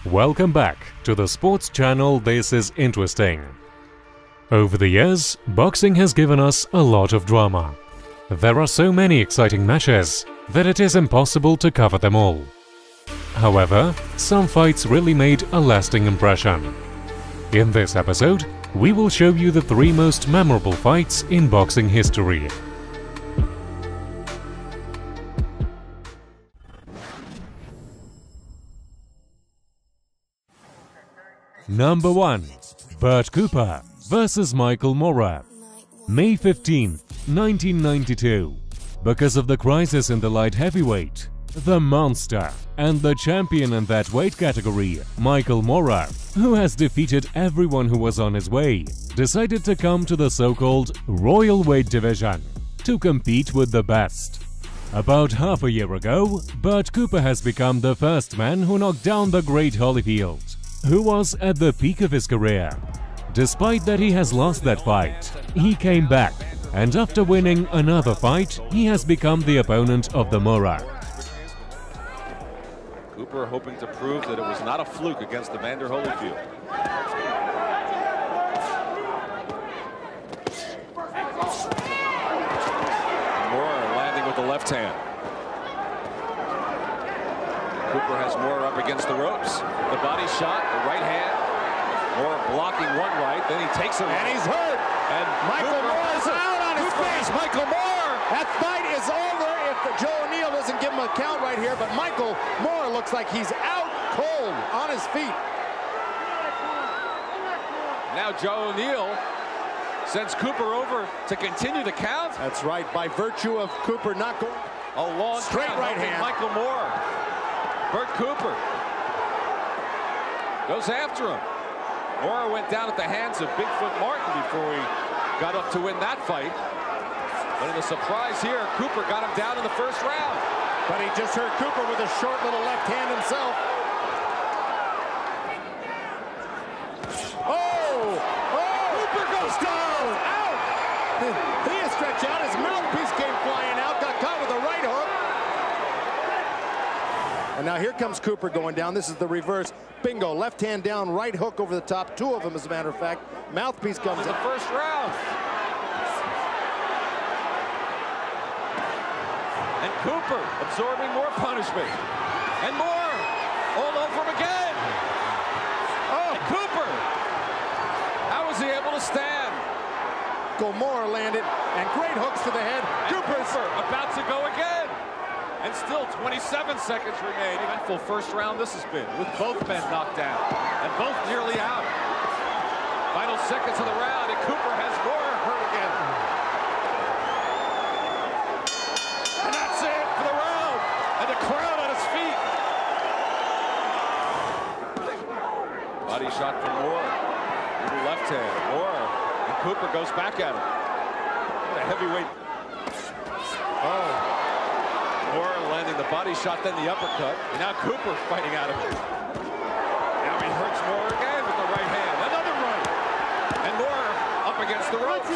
Welcome back to the sports channel This Is Interesting. Over the years, boxing has given us a lot of drama. There are so many exciting matches that it is impossible to cover them all. However, some fights really made a lasting impression. In this episode, we will show you the 3 most memorable fights in boxing history. Number 1. Bert Cooper vs. Michael Moorer. May 15, 1992. Because of the crisis in the light heavyweight, the monster and the champion in that weight category, Michael Moorer, who has defeated everyone who was on his way, decided to come to the so-called Royal Weight division to compete with the best. About half a year ago, Bert Cooper has become the first man who knocked down the great Holyfield, who was at the peak of his career. Despite that he has lost that fight, he came back, and after winning another fight, he has become the opponent of the Moorer. Cooper hoping to prove that it was not a fluke against Evander Holyfield. Moorer landing with the left hand. Cooper has Moorer up against the ropes. The body shot, the right hand. Moorer blocking one right, then he takes it, and he's hurt. And Michael Moorer is out on his face. Michael Moorer. That fight is over if Joe O'Neill doesn't give him a count right here. But Michael Moorer looks like he's out cold on his feet. Now Joe O'Neill sends Cooper over to continue the count. That's right. By virtue of Cooper not going A long straight count, right hand. Michael Moorer. Bert Cooper goes after him. Moorer went down at the hands of Bigfoot Martin before he got up to win that fight. But in the surprise here, Cooper got him down in the first round. But he just hurt Cooper with a short little left hand himself. Oh! Cooper goes down! Out! He is stretched out. His mouthpiece came flying out. Got caught with a right hook. And now here comes Cooper going down. This is the reverse. Bingo. Left hand down, right hook over the top. 2 of them, as a matter of fact. Mouthpiece comes in the first round. And Cooper absorbing more punishment. And more. All over him again. Oh, and Cooper. How was he able to stand? Moorer landed, and great hooks to the head. Cooper about to go again. And still 27 seconds remain. Eventful first round this has been, with both men knocked down and both nearly out. Final seconds of the round, and Cooper has Moorer hurt again. And that's it for the round. And the crowd on his feet. Body shot from Moorer. Little left hand. Moorer. And Cooper goes back at him. What a heavyweight. Oh. Moorer landing the body shot, then the uppercut. And now Cooper fighting out of it. Now he hurts Moorer again with the right hand. Another right. And Moorer up against the ropes.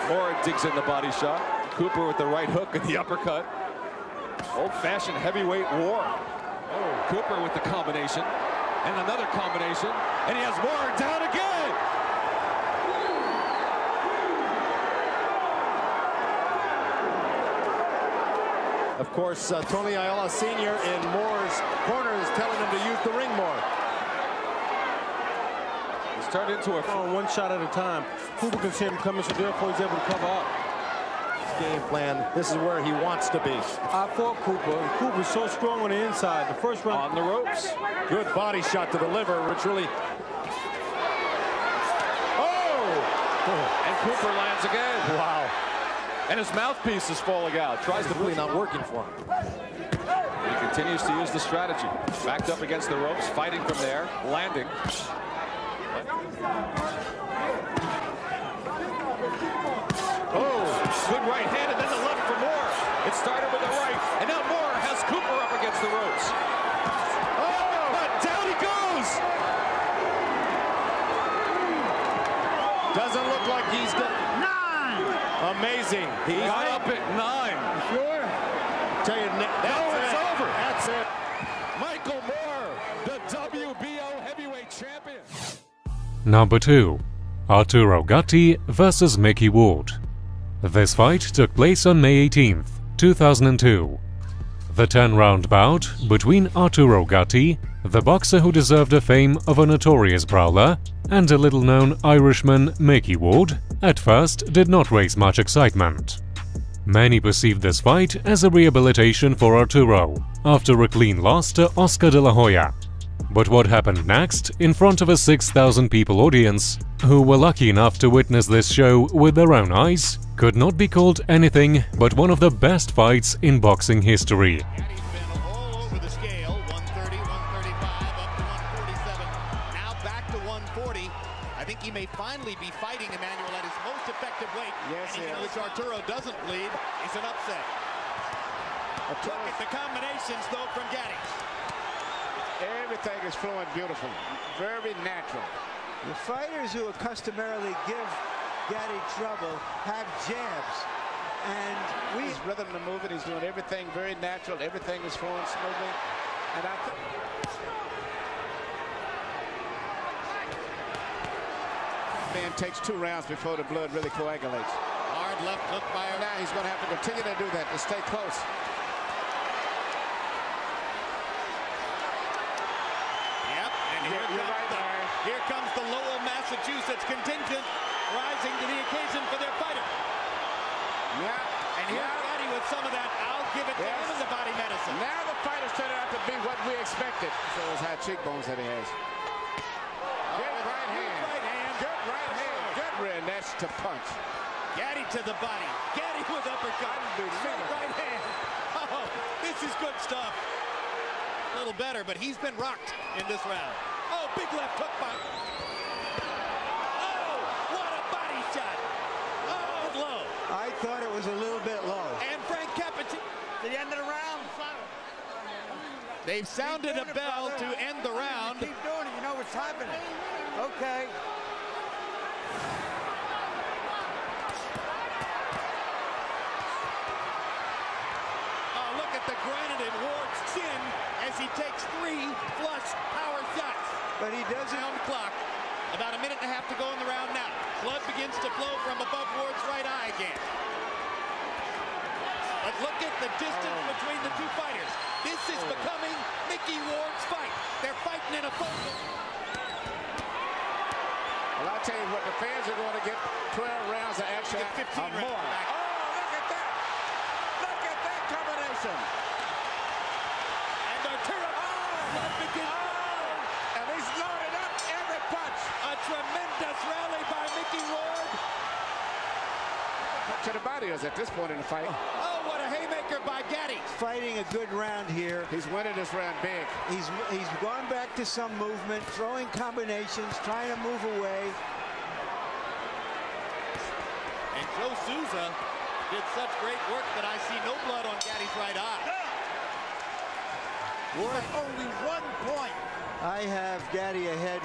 Moorer digs in the body shot. Cooper with the right hook and the uppercut. Old-fashioned heavyweight war. Oh, Cooper with the combination. And another combination. And he has Moorer down again. Of course, Tony Ayala Sr. in Moorer's corner is telling him to use the ring more. It's turned into a one shot at a time. Cooper can see him coming, so therefore he's able to cover up. Game plan. This is where he wants to be. I fought Cooper, and Cooper's so strong on the inside. The first round on the ropes. Good body shot to the liver, which really. Oh! And Cooper lands again. Wow. And his mouthpiece is falling out. Tries to really not working for him. He continues to use the strategy. Backed up against the ropes, fighting from there, landing. Oh, good right hand, and then the left for Moorer. It started with the right, and now Moorer has Cooper up against the ropes. Oh, but down he goes. Doesn't look like he's done. 9. Amazing. He got up at 9. You sure? Tell you, that's it's it. over. That's it. Michael Moorer Number 2. Arturo Gatti vs Mickey Ward. This fight took place on May 18, 2002. The 10-round bout between Arturo Gatti, the boxer who deserved the fame of a notorious brawler, and a little-known Irishman Mickey Ward, at first did not raise much excitement. Many perceived this fight as a rehabilitation for Arturo after a clean loss to Oscar de la Hoya. But what happened next, in front of a 6,000-people audience, who were lucky enough to witness this show with their own eyes, could not be called anything but one of the best fights in boxing history. He's been all over the scale, 130, 135, up to 147, now back to 140. I think he may finally be fighting Emmanuel at his most effective weight. Yes, Anything which Arturo doesn't bleed is an upset. Look at the combinations, though, from Gatti. Everything is flowing beautiful, very natural. The fighters who customarily give Gatti trouble have jabs, and His rhythm to moving, he's doing everything very natural. Everything is flowing smoothly, and I think man takes 2 rounds before the blood really coagulates. Hard left hook by Now he's going to have to continue to do that to stay close. Here comes the Lowell, Massachusetts contingent rising to the occasion for their fighter. And here's Gatti with some of that. I'll give it to him in the body medicine. Now the fighter's turned out to be what we expected. So those high cheekbones that he has. Good right hand. Good right hand. Good rear. That's to punch. Gatti to the body. Gatti with uppercut. Straight right hand. Oh, this is good stuff. A little better, but he's been rocked in this round. Oh, big left hook by. Oh, what a body shot. Oh, low. I thought it was a little bit low. And Frank Cappuccino. To the end of the round. They've sounded a bell to end the round. Keep doing it. You know what's happening. Okay. Oh, look at the granite in Ward's chin as he takes 3 flush power shots. But he doesn't. On the clock. About a minute and a half to go in the round now. Blood begins to flow from above Ward's right eye again. But look at the distance between the 2 fighters. This is becoming Mickey Ward's fight. They're fighting in a focus. Well, I'll tell you what, the fans are going to get 12 rounds of action. 15 rounds. More. Oh, look at that. Look at that combination. And Arturo begins. And he's loaded up every punch. A tremendous rally by Mickey Ward. To the body is at this point in the fight. Oh, what a haymaker by Gatti. Fighting a good round here. He's winning this round big. He's gone back to some movement, throwing combinations, trying to move away. And Joe Souza did such great work that I see no blood on Gatti's right eye. Ward, only 1 point. I have Gatti ahead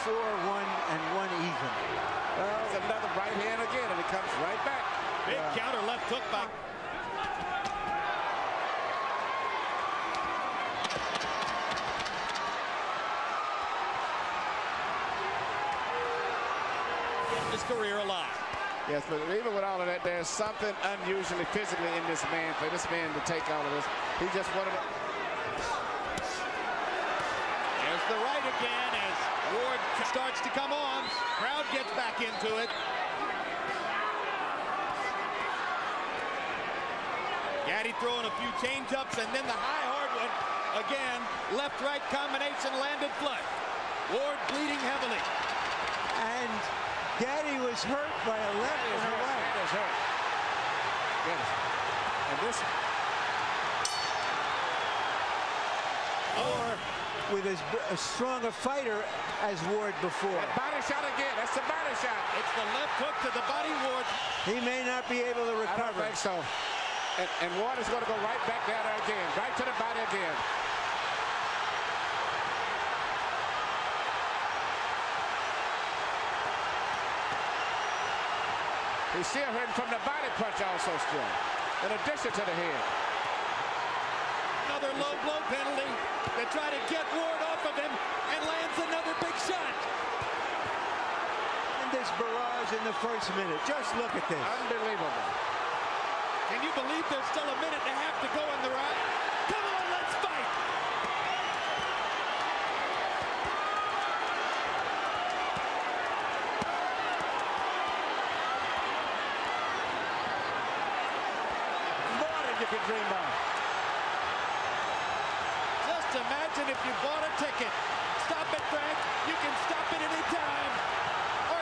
4-1 and 1 even. Well, there's another right hand again, and it comes right back. Big counter left hook by. His career alive. Yes, but even with all of that, there's something unusually physically in this man, for this man to take all of this. He just wanted to. There's the right again as Ward starts to come on. Crowd gets back into it. Gatti throwing a few change-ups, and then the high hard one. Again, left-right combination landed flush. Ward bleeding heavily. And Gatti was hurt by a left and a right. That is hurt. Yes. And this. Or with a stronger fighter as Ward before. That body shot again. That's the body shot. It's the left hook to the body, Ward. He may not be able to I don't recover. think so. And Ward is going to go right back down there again. Right to the body again. He's still hurting from the body punch also still. In addition to the head. Another low blow penalty. They try to get Ward off of him and lands another big shot. KOs in the first minute. Just look at this. Unbelievable. Can you believe there's still a minute and a half to go in the round? Come on, let's fight! More than you can dream of. Just imagine if you bought a ticket. Stop it, Frank. You can stop it any time. Or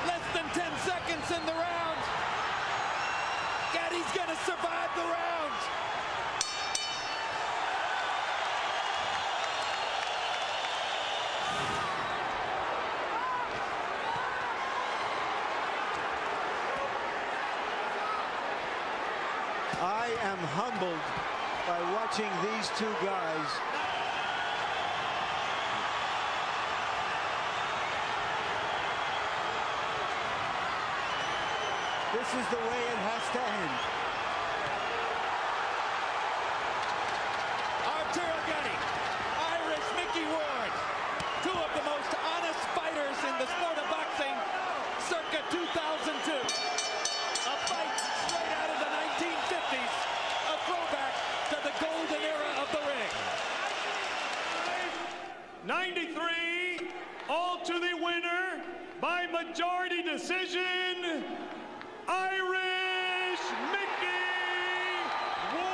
less than 10 seconds in the round. Gaddy's gonna survive the round. I am humbled by watching these two guys. This is the way it has to end. Arturo Gatti, Irish Mickey Ward, two of the most honest fighters in the sport of boxing, circa 2002. A fight straight out of the 1950s, a throwback to the golden era of the ring. 93, all to the winner by majority decision, Irish Mickey Ward.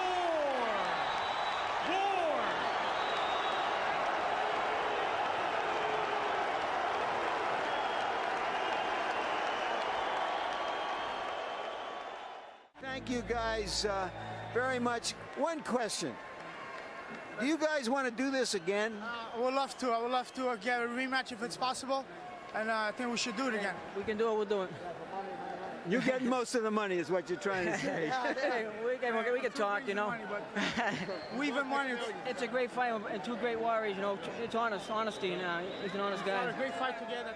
Thank you guys very much. One question. Do you guys want to do this again? I would love to. I would love to get a rematch if it's possible. And I think we should do it again. We can do what we're doing. You get most of the money is what you're trying to say. we can talk, you know. We even money. It's a great fight and two great warriors, you know. It's honesty, and he's an honest guy. A great fight together.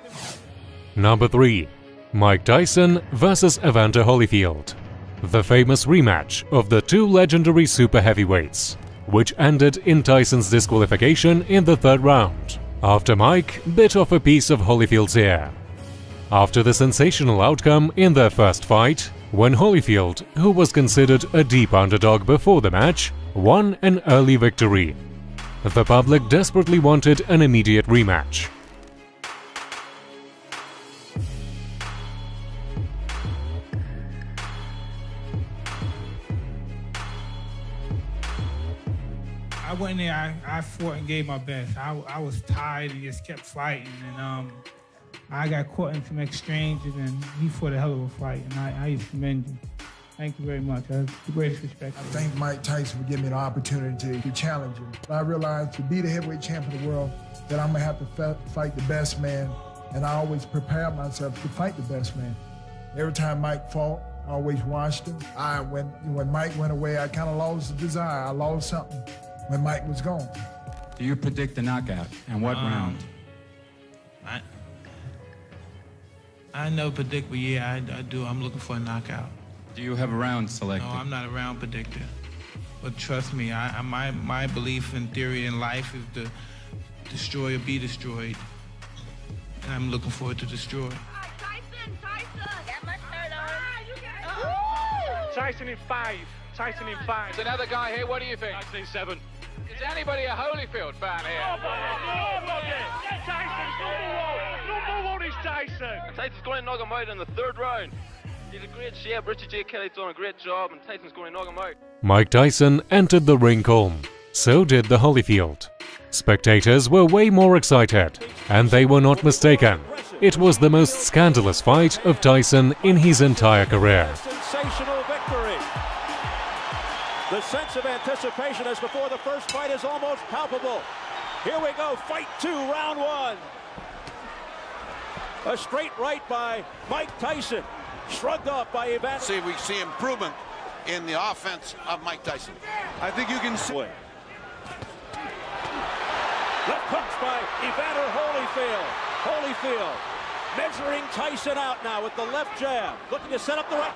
Number 3. Mike Tyson versus Evander Holyfield. The famous rematch of the two legendary super heavyweights, which ended in Tyson's disqualification in the 3rd round, after Mike bit off a piece of Holyfield's ear. After the sensational outcome in their first fight, when Holyfield, who was considered a deep underdog before the match, won an early victory, the public desperately wanted an immediate rematch. I went in there, I fought and gave my best. I was tired and just kept fighting. And I got caught in some exchanges, and he fought a hell of a fight. And I just commend you. Thank you very much. I have the greatest respect. I thank Mike Tyson for giving me the opportunity to challenge him. I realized to be the heavyweight champion of the world, that I'm going to have to fight the best man. And I always prepare myself to fight the best man. Every time Mike fought, I always watched him. When Mike went away, I kind of lost the desire. I lost something when Mike was gone. Do you predict the knockout? And what round? I never predict, but yeah, I do. I'm looking for a knockout. Do you have a round selected? No, I'm not a round predictor. But trust me, my belief and theory in life is to destroy or be destroyed. And I'm looking forward to destroy. Tyson! That much hurt on. Tyson in 5. Tyson in 5. There's another guy here. What do you think? I say 7. Is anybody a Holyfield fan here? Nobody! Tyson, number one is Tyson. Tyson's going to knock him out in the 3rd round. He's a great shape. Richard J. Kelly's done a great job, and Tyson's going to knock him out. Mike Tyson entered the ring calm. So did the Holyfield. Spectators were way more excited, and they were not mistaken. It was the most scandalous fight of Tyson in his entire career. Sensational victory. The sense of anticipation as before the first fight is almost palpable. Here we go, fight 2, round 1. A straight right by Mike Tyson, shrugged off by Evander. See, we see improvement in the offense of Mike Tyson. I think you can see. Left punch by Evander Holyfield. Holyfield measuring Tyson out now with the left jab, looking to set up the right.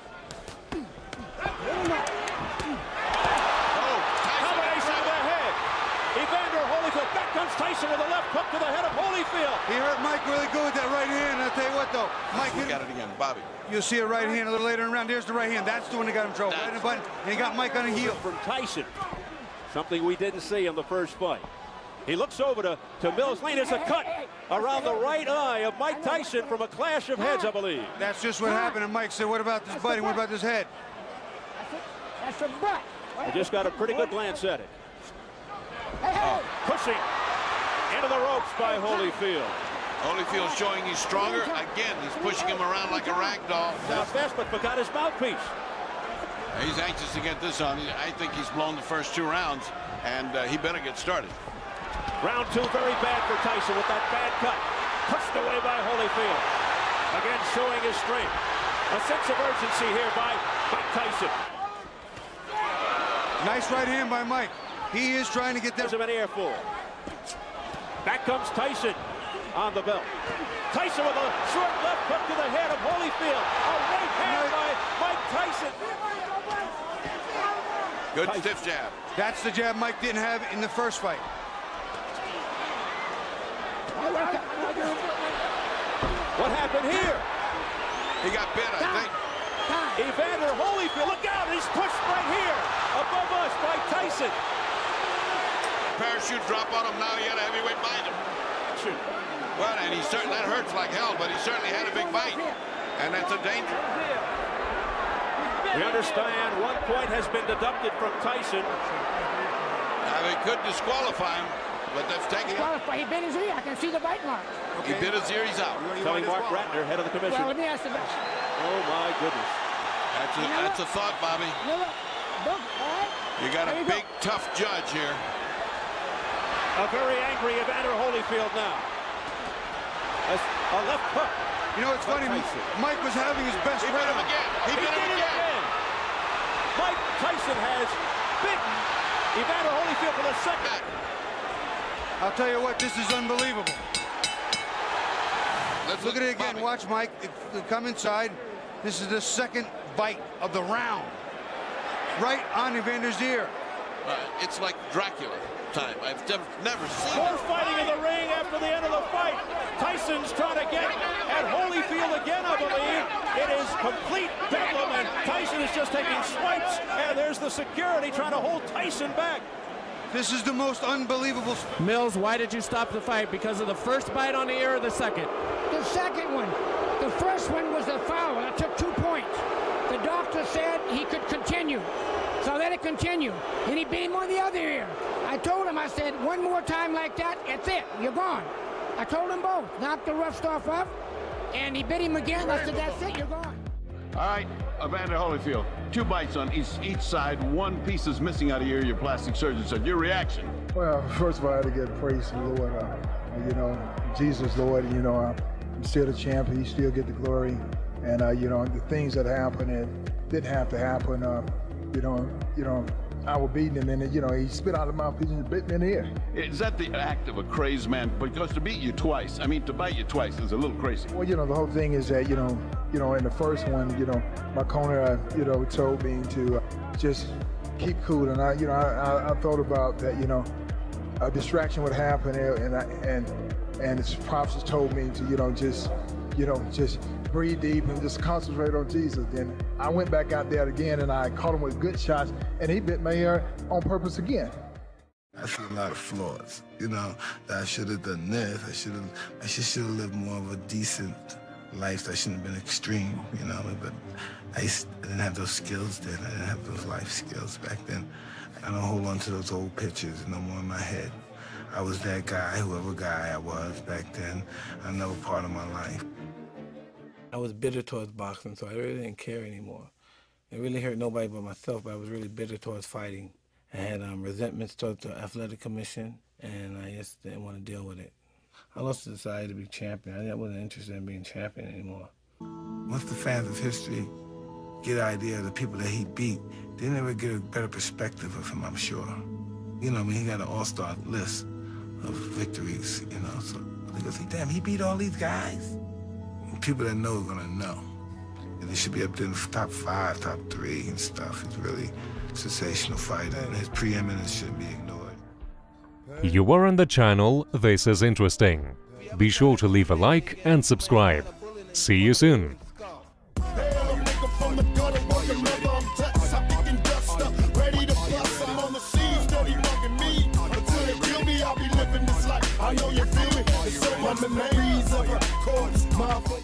Combination of the head. Evander Holyfield, back comes Tyson with a left hook to the head of Holyfield. He hurt Mike really good with that right hand. I'll tell you what, though. Mike got it again, Bobby. You'll see a right hand a little later in the round. There's the right hand. That's the one that got him trouble. Right in the button, and he got Mike on a heel. From Tyson. Something we didn't see in the first fight. He looks over to Mills Lane. There's a cut around the right eye of Mike Tyson from a clash of heads, I believe. That's just what happened. And Mike said, what about this button? What about this head? That's a butt. I just got a pretty good glance at it. Pushing into the ropes by Holyfield. Holyfield showing he's stronger. Again, he's pushing him around like a rag doll. Not fast, but forgot his mouthpiece. He's anxious to get this on. I think he's blown the first 2 rounds, and he better get started. Round 2, very bad for Tyson with that bad cut. Pushed away by Holyfield. Again, showing his strength. A sense of urgency here by Mike Tyson. Nice right hand by Mike. He is trying to get that. There's an air full. Back comes Tyson on the belt. Tyson with a short left hook to the head of Holyfield. A right hand by Mike Tyson. Good stiff jab. That's the jab Mike didn't have in the first fight. What happened here? He got bit, I think. Evander Holyfield, look out, he's pushed right here above us by Tyson. Parachute drop on him now, he had a heavyweight behind him. Well, and he certainly, that hurts like hell, but he certainly had a big bite. And that's a danger. We understand 1 point has been deducted from Tyson. Now, they could disqualify him, but that's taking him. He bit his ear. I can see the bite mark. He bit his ear, he's out. Telling Mark Ratner, head of the commission. Well, let me ask you this. Oh, my goodness. That's a thought, Bobby. You got a big, tough judge here. A very angry Evander Holyfield now. A left hook. You know, it's funny. Mike was having his best round. He bit him again. He did it again. Mike Tyson has bitten Evander Holyfield for the second. I'll tell you what, this is unbelievable. Let's look at it again. Bobby. Watch Mike come inside. This is the second bite of the round. Right on Evander's ear. It's like Dracula time. I've never seen More fighting in the ring after the end of the fight. Tyson's trying to get at Holyfield again, I believe. It is complete bedlam, and Tyson is just taking swipes, and there's the security trying to hold Tyson back. This is the most unbelievable. Mills, why did you stop the fight? Because of the first bite on the ear or the second? The second one. The first one was a foul. I took 2 points. The doctor said he could continue. So let it continue. And he bit him on the other ear. I told him, I said, one more time like that, that's it. You're gone. I told them both. Knocked the rough stuff up. And he bit him again. I said, that's it. You're gone. All right, Evander Holyfield. 2 bites on each side. 1 piece is missing out of your ear. Your plastic surgeon said. Your reaction? Well, first of all, I had to give praise to the Lord. You know, Jesus, Lord, you know, I'm still the champion. He still get the glory. And, you know, the things that happened, it didn't have to happen. You know, I was beating him, and, you know, he spit out of my mouth and bit me in the ear. Is that the act of a crazed man? Because to beat you twice, I mean, to bite you twice is a little crazy. Well, you know, the whole thing is that, you know, in the first one, you know, my corner, you know, told me to just keep cool. And I thought about that, you know, a distraction would happen, and his prophets told me to, just breathe deep and just concentrate on Jesus. Then I went back out there again, and I caught him with good shots, and he bit my ear on purpose again. I see a lot of flaws, you know, that I should have done this. I should have lived more of a decent life. That shouldn't have been extreme, you know, but I didn't have those skills then. I didn't have those life skills back then. I don't hold on to those old pictures no more in my head. I was that guy, whoever guy I was back then, another part of my life. I was bitter towards boxing, so I really didn't care anymore. It really hurt nobody but myself, but I was really bitter towards fighting. I had resentments towards the athletic commission, and I just didn't want to deal with it. I lost the desire to be champion. I wasn't interested in being champion anymore. Once the fans of history get an idea of the people that he beat, they never get a better perspective of him, I'm sure. You know, I mean, he got an all-star list of victories, you know, so they go say, damn, he beat all these guys? And people that know are gonna know. And he should be up there in the top 5, top 3 and stuff. He's really a sensational fighter, and his preeminence shouldn't be ignored. You are on the channel This Is Interesting. Be sure to leave a like and subscribe. See you soon. I know you feel me, so I'm the maze of a corpse.